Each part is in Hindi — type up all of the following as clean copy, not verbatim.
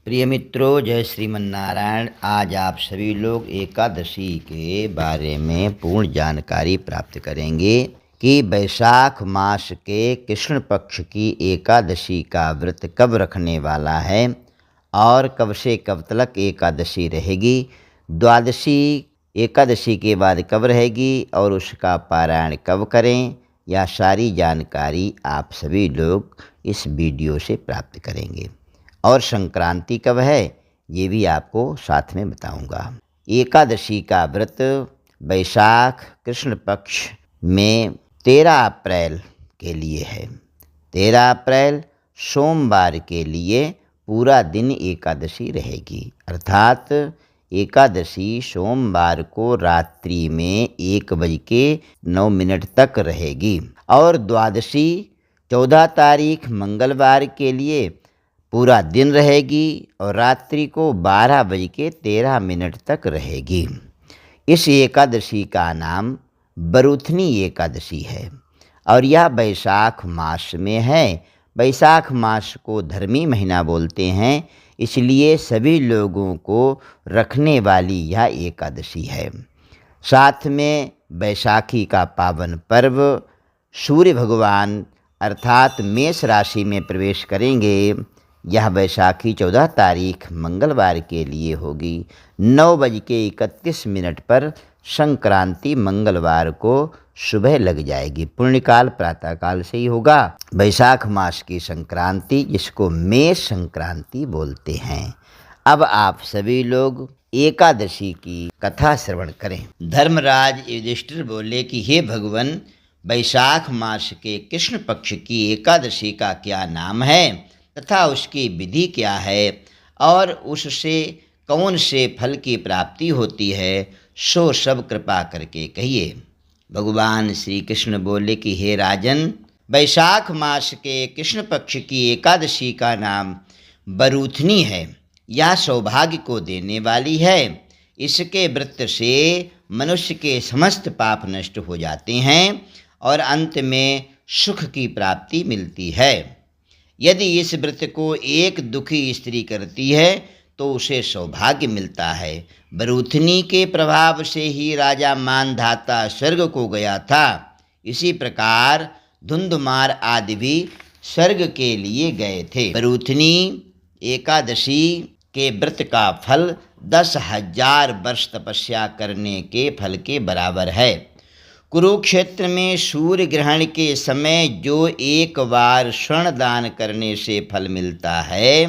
प्रिय मित्रों, जय श्रीमन्नारायण। आज आप सभी लोग एकादशी के बारे में पूर्ण जानकारी प्राप्त करेंगे कि वैशाख मास के कृष्ण पक्ष की एकादशी का व्रत कब रखने वाला है और कब से कब तक एकादशी रहेगी, द्वादशी एकादशी के बाद कब रहेगी और उसका पारायण कब करें। यह सारी जानकारी आप सभी लोग इस वीडियो से प्राप्त करेंगे और संक्रांति कब है ये भी आपको साथ में बताऊंगा। एकादशी का व्रत वैशाख कृष्ण पक्ष में 13 अप्रैल के लिए है। 13 अप्रैल सोमवार के लिए पूरा दिन एकादशी रहेगी, अर्थात एकादशी सोमवार को रात्रि में 1:09 तक रहेगी और द्वादशी 14 तारीख मंगलवार के लिए पूरा दिन रहेगी और रात्रि को 12:13 तक रहेगी। इस एकादशी का नाम बरूथनी एकादशी है और यह वैशाख मास में है। वैशाख मास को धर्मी महीना बोलते हैं, इसलिए सभी लोगों को रखने वाली यह एकादशी है। साथ में बैसाखी का पावन पर्व सूर्य भगवान अर्थात मेष राशि में प्रवेश करेंगे। यह बैसाखी 14 तारीख मंगलवार के लिए होगी। 9:31 पर संक्रांति मंगलवार को सुबह लग जाएगी। पुण्यकाल प्रातःकाल से ही होगा। वैशाख मास की संक्रांति जिसको मेष संक्रांति बोलते हैं। अब आप सभी लोग एकादशी की कथा श्रवण करें। धर्मराज युधिष्ठिर बोले कि हे भगवान, वैशाख मास के कृष्ण पक्ष की एकादशी का क्या नाम है तथा उसकी विधि क्या है और उससे कौन से फल की प्राप्ति होती है, सो सब कृपा करके कहिए। भगवान श्री कृष्ण बोले कि हे राजन, वैशाख मास के कृष्ण पक्ष की एकादशी का नाम बरूथनी है। यह सौभाग्य को देने वाली है। इसके व्रत से मनुष्य के समस्त पाप नष्ट हो जाते हैं और अंत में सुख की प्राप्ति मिलती है। यदि इस व्रत को एक दुखी स्त्री करती है तो उसे सौभाग्य मिलता है। बरूथनी के प्रभाव से ही राजा मानधाता स्वर्ग को गया था। इसी प्रकार धुंधुमार आदि भी स्वर्ग के लिए गए थे। बरूथनी एकादशी के व्रत का फल 10,000 वर्ष तपस्या करने के फल के बराबर है। कुरुक्षेत्र में सूर्य ग्रहण के समय जो एक बार स्वर्ण दान करने से फल मिलता है,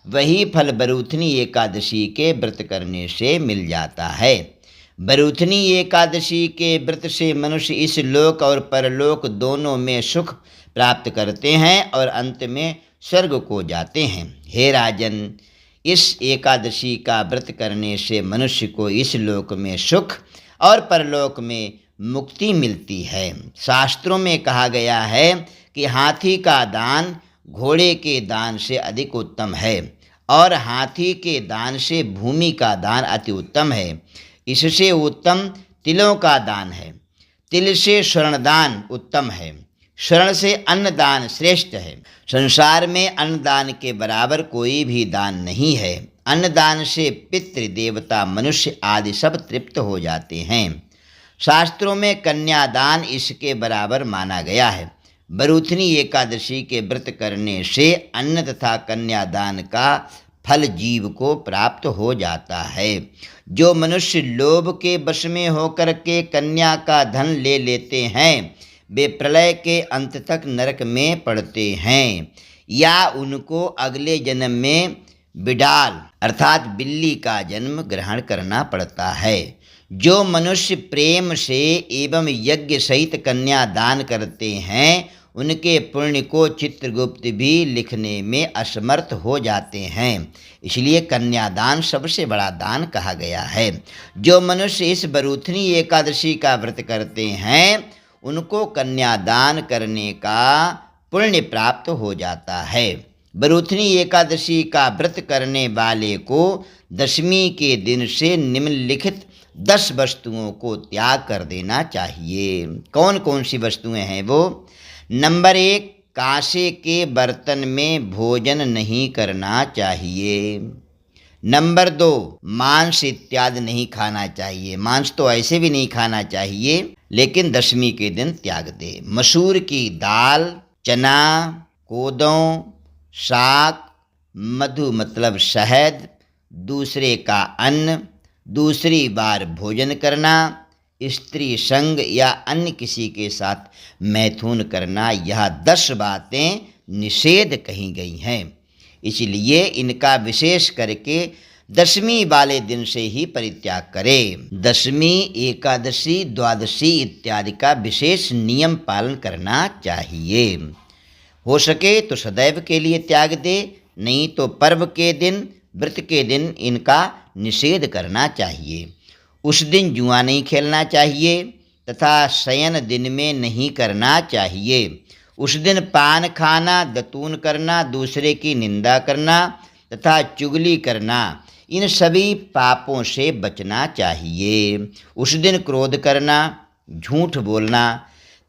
वही फल बरूथनी एकादशी के व्रत करने से मिल जाता है। बरूथनी एकादशी के व्रत से मनुष्य इस लोक और परलोक दोनों में सुख प्राप्त करते हैं और अंत में स्वर्ग को जाते हैं। हे राजन, इस एकादशी का व्रत करने से मनुष्य को इस लोक में सुख और परलोक में मुक्ति मिलती है। शास्त्रों में कहा गया है कि हाथी का दान घोड़े के दान से अधिक उत्तम है और हाथी के दान से भूमि का दान अति उत्तम है। इससे उत्तम तिलों का दान है। तिल से स्वर्णदान उत्तम है। स्वर्ण से अन्नदान श्रेष्ठ है। संसार में अन्नदान के बराबर कोई भी दान नहीं है। अन्नदान से पितृ देवता मनुष्य आदि सब तृप्त हो जाते हैं। शास्त्रों में कन्यादान इसके बराबर माना गया है। बरूथनी एकादशी के व्रत करने से अन्न तथा कन्यादान का फल जीव को प्राप्त हो जाता है। जो मनुष्य लोभ के वश में होकर के कन्या का धन ले लेते हैं, वे प्रलय के अंत तक नरक में पड़ते हैं या उनको अगले जन्म में बिडाल अर्थात बिल्ली का जन्म ग्रहण करना पड़ता है। जो मनुष्य प्रेम से एवं यज्ञ सहित कन्या दान करते हैं, उनके पुण्य को चित्रगुप्त भी लिखने में असमर्थ हो जाते हैं। इसलिए कन्यादान सबसे बड़ा दान कहा गया है। जो मनुष्य इस बरूथनी एकादशी का व्रत करते हैं, उनको कन्यादान करने का पुण्य प्राप्त हो जाता है। बरूथनी एकादशी का व्रत करने वाले को दशमी के दिन से निम्नलिखित 10 वस्तुओं को त्याग कर देना चाहिए। कौन कौन सी वस्तुएं हैं वो? नंबर 1, कांसे के बर्तन में भोजन नहीं करना चाहिए। नंबर 2, मांस इत्यादि नहीं खाना चाहिए। मांस तो ऐसे भी नहीं खाना चाहिए, लेकिन दशमी के दिन त्याग दे। मसूर की दाल, चना, कोदों, साग, मधु मतलब शहद, दूसरे का अन्न, दूसरी बार भोजन करना, स्त्री संग या अन्य किसी के साथ मैथुन करना, यह 10 बातें निषेध कही गई हैं। इसलिए इनका विशेष करके दशमी वाले दिन से ही परित्याग करें। दशमी, एकादशी, द्वादशी इत्यादि का विशेष नियम पालन करना चाहिए। हो सके तो सदैव के लिए त्याग दे, नहीं तो पर्व के दिन, व्रत के दिन इनका निषेध करना चाहिए। उस दिन जुआ नहीं खेलना चाहिए तथा शयन दिन में नहीं करना चाहिए। उस दिन पान खाना, दतून करना, दूसरे की निंदा करना तथा चुगली करना, इन सभी पापों से बचना चाहिए। उस दिन क्रोध करना, झूठ बोलना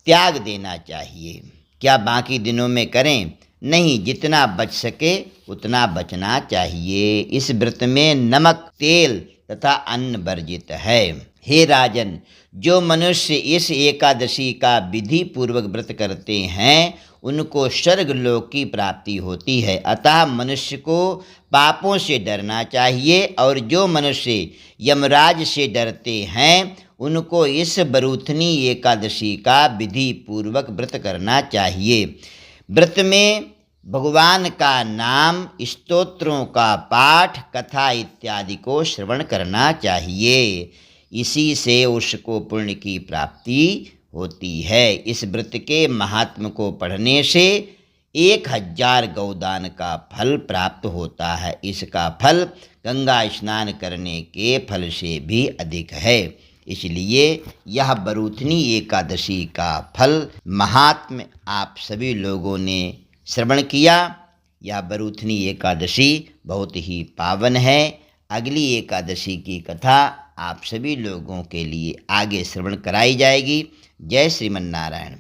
त्याग देना चाहिए। क्या बाकी दिनों में करें? नहीं, जितना बच सके उतना बचना चाहिए। इस व्रत में नमक, तेल तथा अन्न वर्जित है। हे राजन, जो मनुष्य इस एकादशी का विधि पूर्वक व्रत करते हैं उनको स्वर्गलोक की प्राप्ति होती है। अतः मनुष्य को पापों से डरना चाहिए और जो मनुष्य यमराज से डरते हैं उनको इस बरूथनी एकादशी का विधि पूर्वक व्रत करना चाहिए। व्रत में भगवान का नाम, स्तोत्रों का पाठ, कथा इत्यादि को श्रवण करना चाहिए। इसी से उसको पुण्य की प्राप्ति होती है। इस व्रत के महात्म्य को पढ़ने से 1000 गौदान का फल प्राप्त होता है। इसका फल गंगा स्नान करने के फल से भी अधिक है। इसलिए यह बरूथनी एकादशी का फल महात्म्य आप सभी लोगों ने श्रवण किया। यह बरूथनी एकादशी बहुत ही पावन है। अगली एकादशी की कथा आप सभी लोगों के लिए आगे श्रवण कराई जाएगी। जय श्रीमन नारायण।